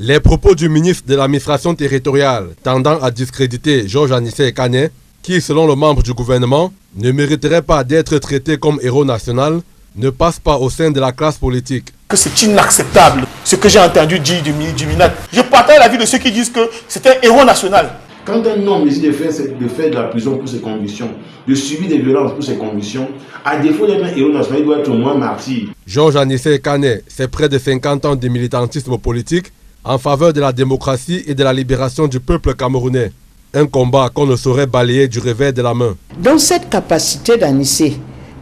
Les propos du ministre de l'administration territoriale tendant à discréditer Georges Anissé Kane, qui, selon le membre du gouvernement, ne mériterait pas d'être traité comme héros national, ne passe pas au sein de la classe politique. C'est inacceptable ce que j'ai entendu dire du MINAT. Je partage l'avis de ceux qui disent que c'est un héros national. Quand un homme décide de faire de la prison pour ses convictions, de subir des violences pour ses convictions, à défaut d'être un héros national, il doit être au moins martyr. Georges Anissé Kane, c'est près de 50 ans de militantisme politique en faveur de la démocratie et de la libération du peuple camerounais. Un combat qu'on ne saurait balayer du revers de la main. Donc cette capacité d'Anissé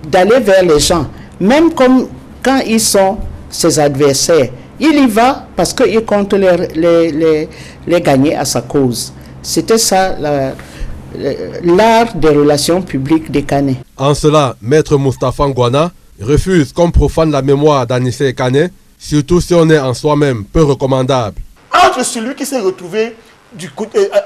d'aller vers les gens, même comme quand ils sont ses adversaires, il y va parce qu'il compte les gagner à sa cause. C'était ça l'art des relations publiques des Kane. En cela, Maître Moustapha Ngwana refuse qu'on profane la mémoire d'Anissé Kane, surtout si on est en soi-même peu recommandable. Entre celui qui s'est retrouvé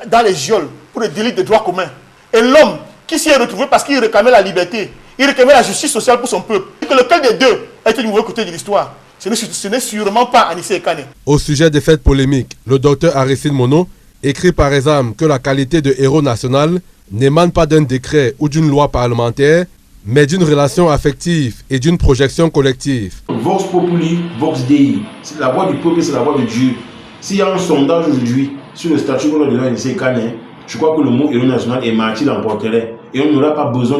dans les geôles pour le délit de droit commun et l'homme qui s'y est retrouvé parce qu'il réclamait la liberté, il réclamait la justice sociale pour son peuple, et que lequel des deux a été du mauvais côté de l'histoire, ce n'est sûrement pas Anissé Kane. Au sujet de cette polémique, le docteur Aristide Mono écrit par exemple que la qualité de héros national n'émane pas d'un décret ou d'une loi parlementaire, mais d'une relation affective et d'une projection collective. Vox populi, vox dei. C'est la voix du peuple, c'est la voix de Dieu. S'il y a un sondage aujourd'hui sur le statut qu'on a donné à Anissé Kane, je crois que le mot héros national et martyr l'emporterait. Et on n'aura pas besoin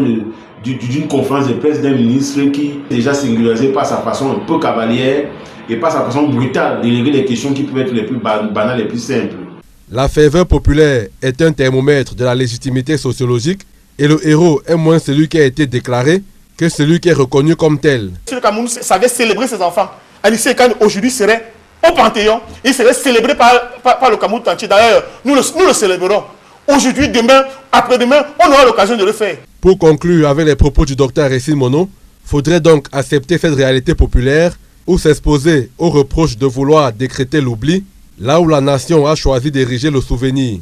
d'une conférence de presse d'un ministre qui est déjà singularisé par sa façon un peu cavalière et par sa façon brutale de régler les questions qui peuvent être les plus banales, les plus simples. La ferveur populaire est un thermomètre de la légitimité sociologique et le héros est moins celui qui a été déclaré que celui qui est reconnu comme tel. Si le Cameroun savait célébrer ses enfants, Anissé Kane aujourd'hui serait au Panthéon, il serait célébré par le Cameroun entier. D'ailleurs, nous le célébrerons. Aujourd'hui, demain, après-demain, on aura l'occasion de le faire. Pour conclure avec les propos du docteur Aristide Mono, faudrait donc accepter cette réalité populaire ou s'exposer aux reproches de vouloir décréter l'oubli, là où la nation a choisi d'ériger le souvenir.